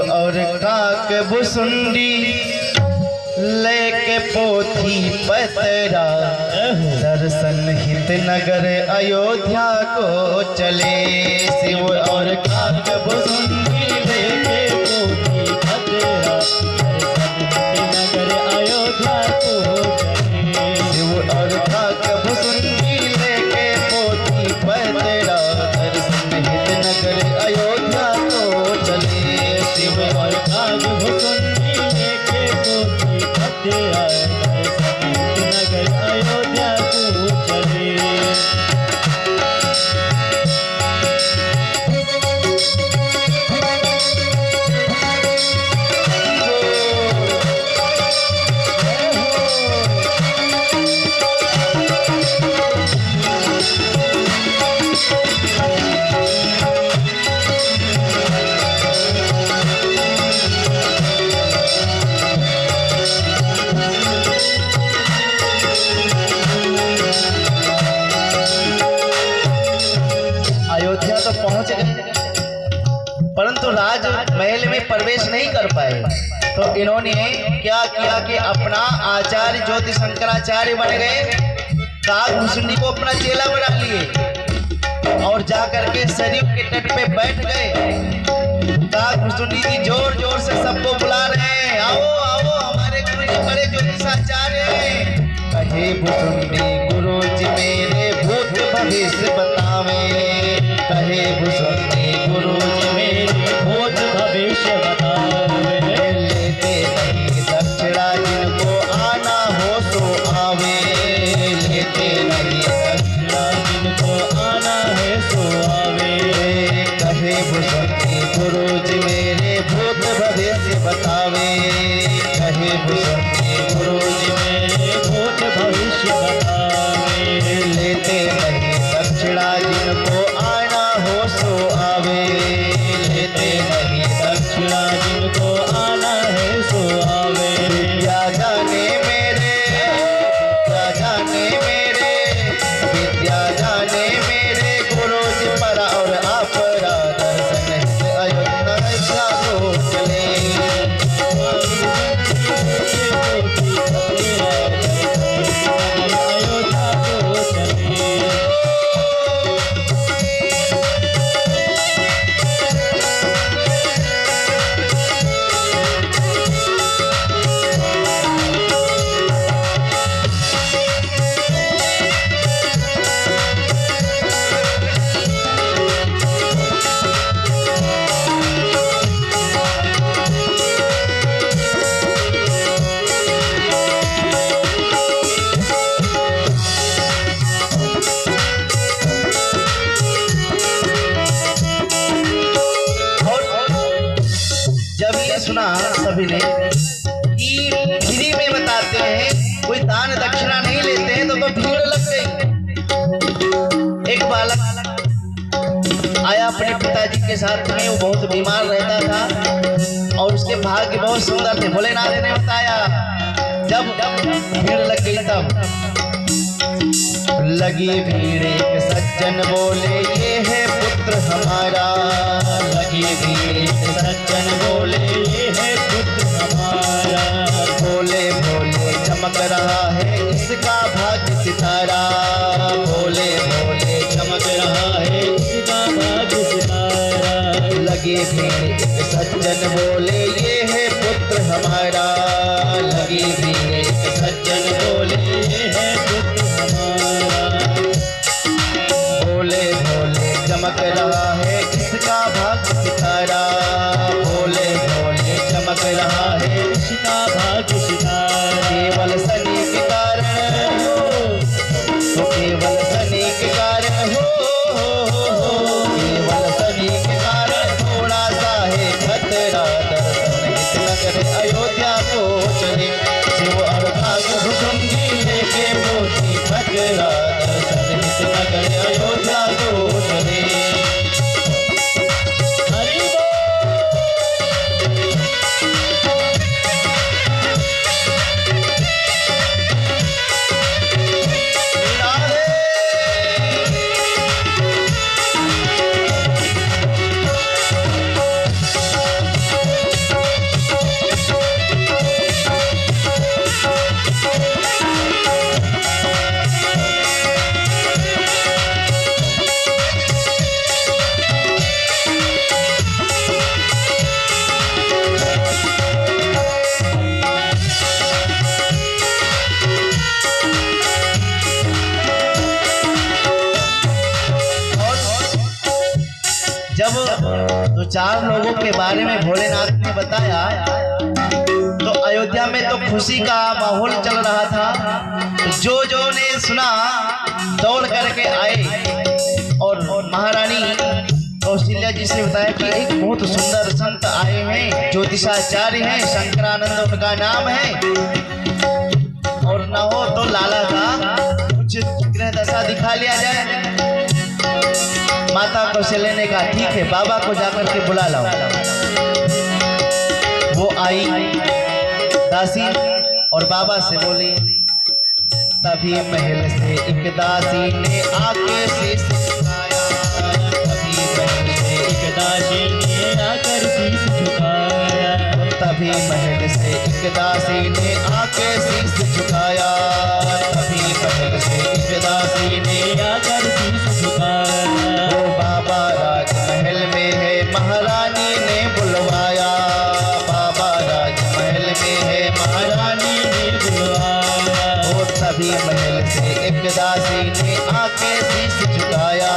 और काक भुसुंडी लेके पोथी पतरा दर्शन हित नगर अयोध्या को चले। शिव और काक भुसुंडी लेके पोथी पतरा दर्शन हित नगर अयोध्या को चले। शिव और काक भुसुंडी लेके पोथी पतरा दर्शन हित नगर अयोध्या को चले। शिव और काक भुसुंडी लेके पोथी पतरा दर्शन हित नगर अयोध्या को चले। अयोध्या तो पहुंच गए परंतु राजमहल में प्रवेश नहीं कर पाए। तो इन्होंने क्या किया कि अपना आचार्य ज्योति शंकराचार्य बन गए, काक भुसुंडी को अपना चेला बना लिए और जाकर के सरयू के तट पे बैठ गए। काक भुसुंडी जी जोर जोर से सबको बुला रहे हैं, आओ आओ हमारे गुरु जी बड़े ज्योतिषाचार्य हैं। कहे भुसुंडी गुरु जी मेरे भूत भविष्य बतावे। कहे भुसुंडी गुरु जी मेरे भूत भविष्य बतावे। लेते नहीं दक्षिणा जिनको आना हो सो आवे। लेते नहीं दक्षिणा जिनको आना है सो आवे। कहे भुसुंडी गुरु जी मेरे भूत भविष्य बतावे। कहे भुसुंडी गुरु जी मेरे भूत भविष्य बतावे। लेते नहीं दक्षिणा जिनको आना हो सो आवे। लेते नहीं दक्षिणा जिनको आना है सो आवे। विद्या जाने मेरे, विद्या जाने मेरे, विद्या जाने मेरे गुरु जी परा और अपरा दर्शन हित अयोध्या को चले। सुना सभी ने कि फ्री में बताते हैं, कोई दान दक्षिणा नहीं लेते हैं। तो भीड़ लग गई। एक बालक आया अपने पिताजी के साथ में, वो बहुत बीमार रहता था और उसके भाग्य बहुत सुंदर थे। भोलेनाथ ने बताया। जब भीड़ लग गई तब लगी भीड़, एक सज्जन बोले ये है पुत्र हमारा। लगी भीड़, एक सज्जन बोले ये है पुत्र हमारा। बोले भोले चमक रहा है इसका भाग्य सितारा। बोले भोले चमक रहा है इसका भाग्य सितारा। लगी भीड़, एक सज्जन बोले ये है पुत्र हमारा। लगी भीड़, एक सज्जन बोले ये है पुत्र हमारा। भोले भोले चमक रहा है इसका भाग्य सितारा। भोले भोले चमक रहा है इसका भाग्य सितारा। केवल शनि के कारण हो, तो केवल शनि के कारण हो, केवल शनि के कारण थोड़ा सा है खतरा। दर्शन हित नगर अयोध्या को चले। शिव और काक भुसुंडी लेके पोथी पतरा दर्शन हित नगर अयोध्या को चले। चार लोगों के बारे में भोलेनाथ ने बताया तो अयोध्या में तो खुशी का माहौल चल रहा था। जो ने सुना दौड़ करके आए और महारानी कौशल्या जी से बताया कि एक बहुत सुंदर संत आए हैं, ज्योतिषाचार्य हैं, शंकरानंद उनका नाम है, और न हो तो लाला का कुछ ग्रह दशा दिखा लिया जाए। माता कौशल्या ने कहा ठीक है, बाबा को जाकर के बुला लाओ। वो आई दासी और बाबा से बोली। तभी महल से एक दासी ने आके शीश झुकाया, तभी महल से एक दासी ने आकर शीश झुकाया, तभी महल से एक दासी ने आके शीश झुकाया, तभी महल से एक दासी ने आकर शीश झुकाया। वो बाबा राजमहल में है, महारानी ने बुलवाया, बाबा राजमहल में है, महारानी ने बुलवाया। वो तभी महल से एक दासी ने आके शीश झुकाया,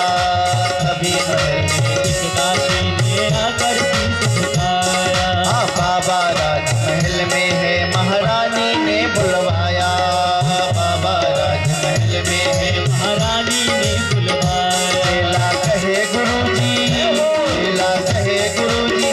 तभी महल से एक दासी ने आकर शीश झुकाया। बाबा राजमहल में है, महारानी ने बुलवाया, बाबा राजमहल में है, महारानी ने बुलवाया। चेला कहे गुरुजी, चेला कहे गुरुजी,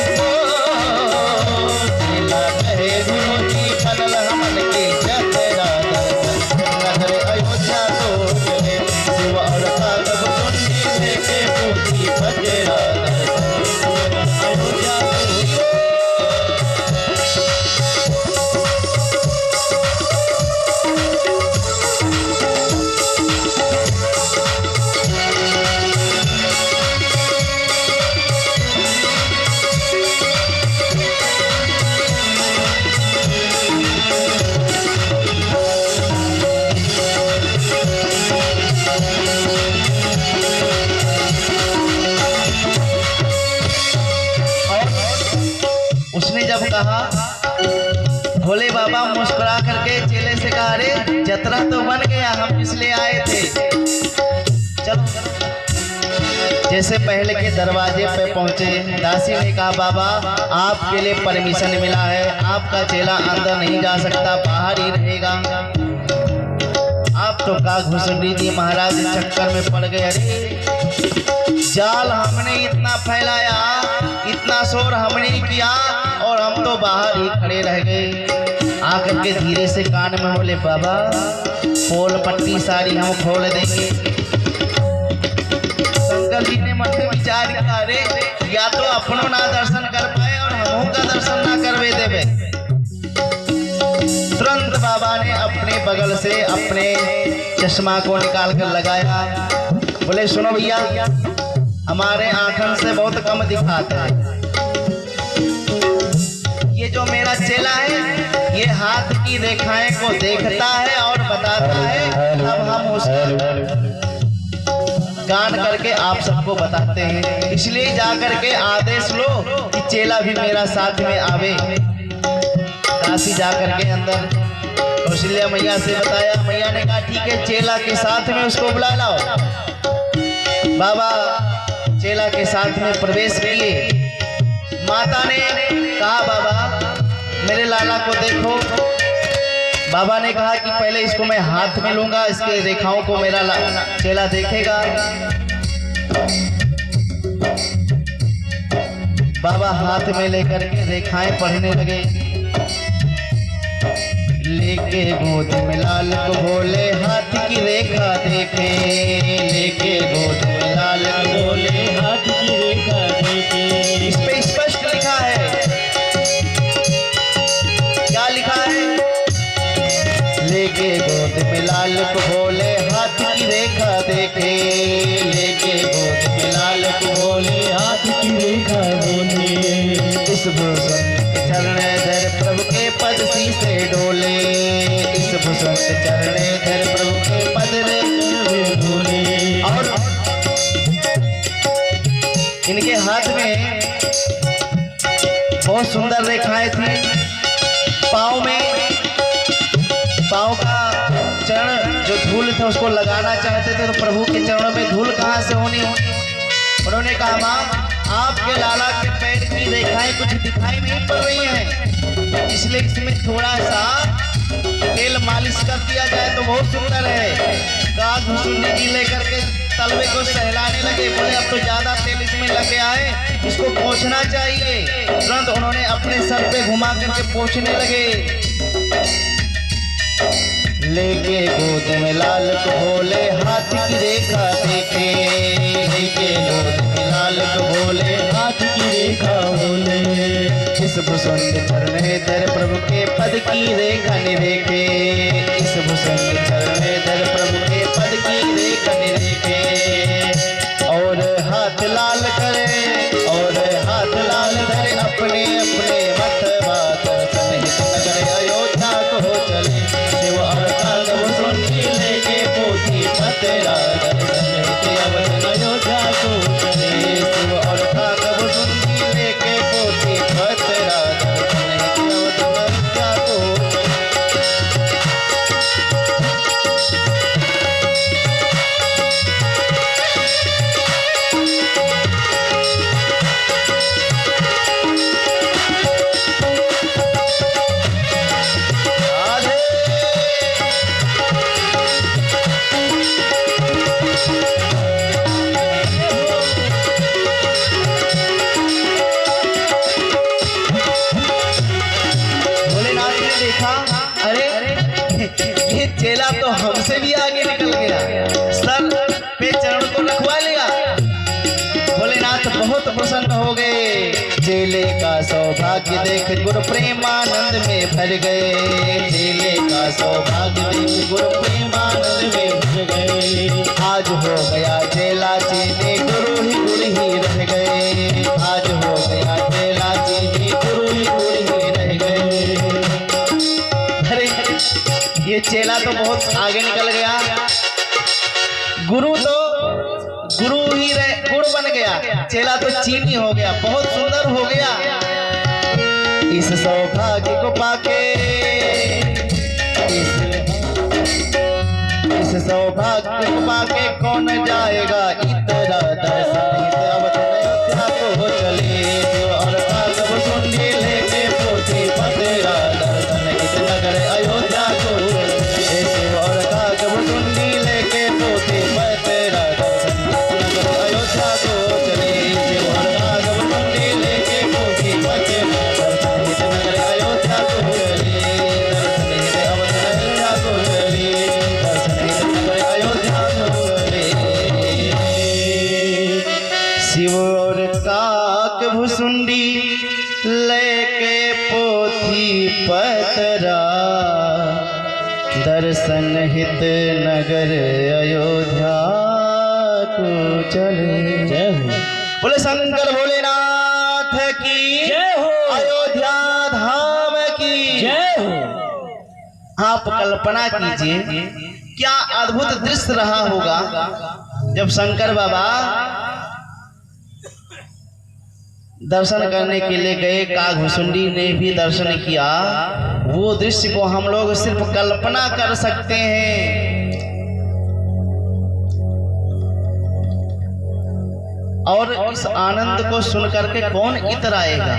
चेला कहे गुरुजी, बनल हमन के जतरा दर्शन, नगर अयोध्या तो चले, शिव और कागज कुंडी लेके पूछी बजरा दर्शन, अयोध्या उसने जब कहा, भोले बाबा मुस्कुरा करके चेले से कहा, अरे जतरा तो बन गया, हम इसलिए आए थे, चलो। जैसे पहले के दरवाजे पे पहुंचे, दासी ने कहा बाबा आपके लिए परमिशन मिला है, आपका चेला अंदर नहीं जा सकता, बाहर ही रहेगा। आप तो का घुस लीजिए महाराज, चक्कर में पड़ गए। अरे जाल हमने इतना फैलाया, इतना शोर हमने किया, और हम तो बाहर ही खड़े रह गए। आकर के धीरे से कान में बोले, बाबा पोल पट्टी सारी हम खोल देंगे। शंकर जी ने मन में विचार किया, अरे या तो अपनों ना दर्शन कर पाए और हमों का दर्शन ना करवे देवे। तुरंत बाबा ने अपने बगल से अपने चश्मा को निकाल कर लगाया। बोले सुनो भैया, हमारे आंखन से बहुत कम दिखाता है, ये जो मेरा चेला है ये हाथ की रेखाएं को देखता है और बताता है, अब हम उसका गान करके आप सबको बताते हैं। इसलिए जाकर के आदेश लो कि चेला भी मेरा साथ में आवे। दासी जाकर के अंदर कौशल्या मैया से बताया, मैया ने कहा ठीक है, चेला के साथ में उसको बुला लाओ। बाबा चेला के साथ में प्रवेश किए। माता ने कहा बाबा मेरे लाला को देखो। बाबा ने कहा कि पहले इसको मैं हाथ में लूंगा, इसके रेखाओं को मेरा चेला देखेगा। बाबा हाथ में लेकर के रेखाएं पढ़ने लगे। लेके गोद में लाल को भोले हाथ की रेखा देखे, लेके गोद में लाल को भोले हाथ की रेखा देखे। इस पे स्पष्ट लिखा है, क्या लिखा है? लेके गोद में लाल को भोले हाथ की रेखा देखे, लेके गोद में लाल को भोले हाथ की रेखा देखे। इस भूषण के चरण धर प्रभु के पद से डोले, इस भूषण के चरण धर प्रभु के पद रे डोले। और इनके हाथ में बहुत सुंदर रेखाएं थी। पाँव का चरण जो धूल थे उसको लगाना चाहते थे, तो प्रभु के चरणों में धूल कहाँ से होनी। उन्होंने कहा मां आपके लाला के पैर की रेखाएं कुछ दिखाई नहीं पड़ रही हैं, इसलिए इसमें थोड़ा सा तेल मालिश कर दिया जाए तो बहुत सुंदर है। काग भुसुंडी जी लेकर के तलवे को सहलाने लगे, बोले अब तो ज्यादा तेल इसमें लग गया है, इसको पोंछना चाहिए। तुरंत उन्होंने अपने सर पे घुमा करके पोंछने लगे। लेके गोद में लाल को बोले हाथ की रेखा देखे, लेके गोद में लाल को बोले हाथ की रेखा बोले, इस भुसुंड चरण दर प्रभु के पद की रेखा निरेखे, इस भुसुंड चरण दर प्रभु के पद की रेखा निरेखे। और हाथ लाल करे और हाथ लाल धरे अपने अपने मथवा दर्शन हित नगर अयोध्या को चले। शिव और काग भुसुंडी लेके पोथी पतरा दर्शन हित अवध अयोध्या को चले। शिव और काग भुसुंडी लेके पोथी पतरा दर्शन हित अवध अयोध्या को चेला तो हमसे भी आगे निकल गया, सर पे चरण को रखवा लिया। भोलेनाथ बहुत प्रसन्न हो गए। चेले का सौभाग्य देख गुरु प्रेमानंद में भर गए, चेले का सौभाग्य देख गुरु प्रेमानंद में भर गए। आज हो गया चेला चेले गुरु ही रह गए, आज हो गया चेला चेले गुरु ही रह गए। अरे ये चेला तो बहुत आगे निकल गया, गुरु तो गुड़ बन गया, चेला तो चीनी हो गया, बहुत सुंदर हो गया। इस सौभाग्य को पाके, इस सौभाग्य को पाके कौन जाएगा इतना दर्शन हित अवध अयोध्या को चले। और काग भुसुंडी लेके पोथी पतरा दर्शन हित नगर अयोध्या को चले। शिव और काग भुसुंडी लेके पोथी पतरा दर्शन हित नगर अयोध्या को चले। शिव और काग भुसुंडी लेके पोथी पतरा दर्शन हित नगर अयोध्या को चले। दर्शन हित अवध अयोध्या को चले, दर्शन हित नगर अयोध्या को चले। शिव और काग भुसुंडी लेके पोथी पतरा दर्शन हित नगर अयोध्या को चले। जय हो। बोले शंकर भोलेनाथ की जय हो, अयोध्या धाम की जय हो। आप कल्पना कीजिए क्या अद्भुत दृश्य रहा होगा जब शंकर बाबा दर्शन करने के लिए गए, काग भुसुंडी ने भी दर्शन किया। वो दृश्य को हम लोग सिर्फ कल्पना कर सकते हैं। और इस आनंद को सुन करके कौन इतराएगा।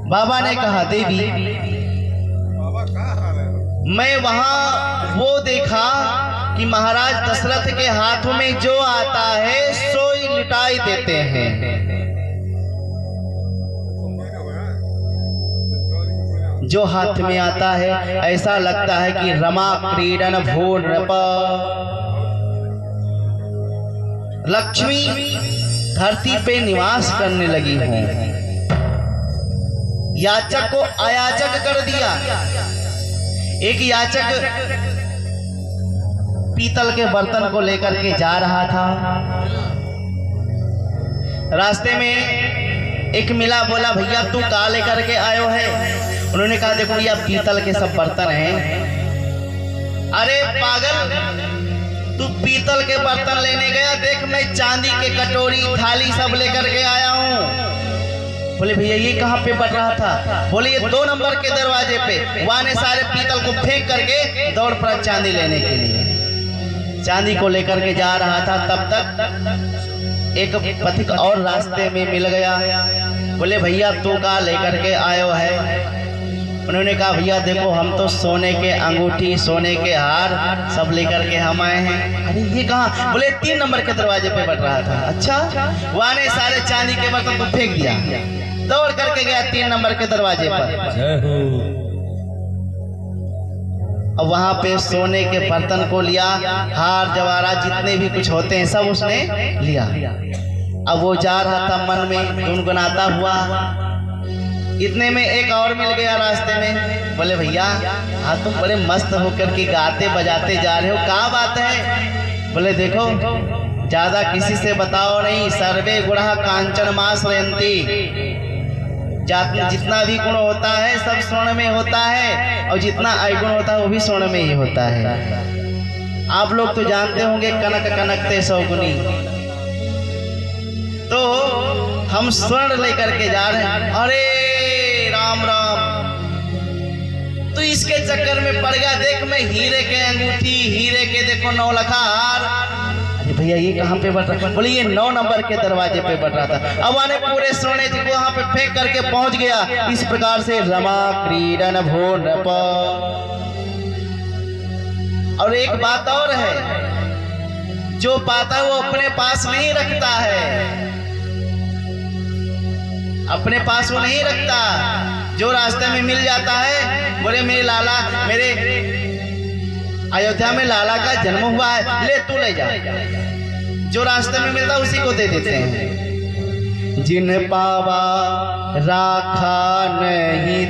बाबा ने कहा देवी मैं वहां वो देखा कि महाराज दशरथ के हाथों में जो आता है सोई लुटाई देते हैं। जो हाथ में आता है ऐसा लगता है कि रमा क्रीडन भूर लक्ष्मी धरती पे निवास करने लगी हूं। याचक को अयाचक कर दिया। एक याचक पीतल के बर्तन को लेकर के जा रहा था। रास्ते में एक मिला, बोला भैया तू का लेकर के आयो है। उन्होंने कहा देखो ये पीतल के सब बर्तन हैं। अरे पागल तू पीतल के बर्तन लेने गया, देख मैं चांदी के कटोरी थाली सब लेकर के आया हूँ। बोले भैया ये कहाँ पे बढ़ रहा था। बोले ये 2 नंबर के दरवाजे पे। वहां ने सारे पीतल को फेंक करके दौड़ पड़ा चांदी लेने के लिए। चांदी को लेकर के जा रहा था, तब तक एक पथिक और रास्ते में मिल गया। बोले भैया तू का लेकर के आयो है? उन्होंने कहा भैया देखो हम तो सोने के अंगूठी सोने के हार सब लेकर के हम आए हैं। अरे ये कहाँ? बोले 3 नंबर के दरवाजे पे बैठ रहा था। अच्छा, वहाँ ने सारे चांदी के बर्तन को फेंक दिया, दौड़ करके गया 3 नंबर के दरवाजे पर। अब वहां पे सोने के बर्तन को लिया, हार जवाहरात जितने भी कुछ होते हैं सब उसने लिया। अब वो जा रहा था मन में गुनगुनाता हुआ। इतने में एक और मिल गया रास्ते में। बोले भैया हाँ तुम बड़े मस्त होकर के गाते बजाते जा रहे हो, क्या बात है? बोले देखो ज्यादा किसी से बताओ नहीं, सर्वे गुणः कांचन माश्रयन्ति। जितना भी गुण होता है सब स्वर्ण में होता है, और जितना अवगुण होता है वो भी स्वर्ण में ही होता है। आप लोग तो जानते होंगे कनक कनकते सौगुनी। तो हम स्वर्ण लेकर के जा रहे हैं। अरे राम राम, तो इसके चक्कर में पड़ गया। देख मैं हीरे के अंगूठी, हीरे के देखो 9 लखा हार। भैया ये कहाँ पे बैठ रहा? बोले ये 9 नंबर के दरवाजे पे बैठ रहा था। अब आने पूरे सोने जी को वहां पे फेंक करके पहुंच गया। इस प्रकार से रमा क्रीडन भो नृप। और एक बात और है, जो पाता है वो अपने पास नहीं रखता है, अपने पास वो नहीं रखता। जो रास्ते में मिल जाता है, बोले मेरे लाला, मेरे अयोध्या में लाला का जन्म हुआ है, ले तू ले जा। जो रास्ते में मिलता उसी को दे देते हैं। जिन पावा राखा नहीं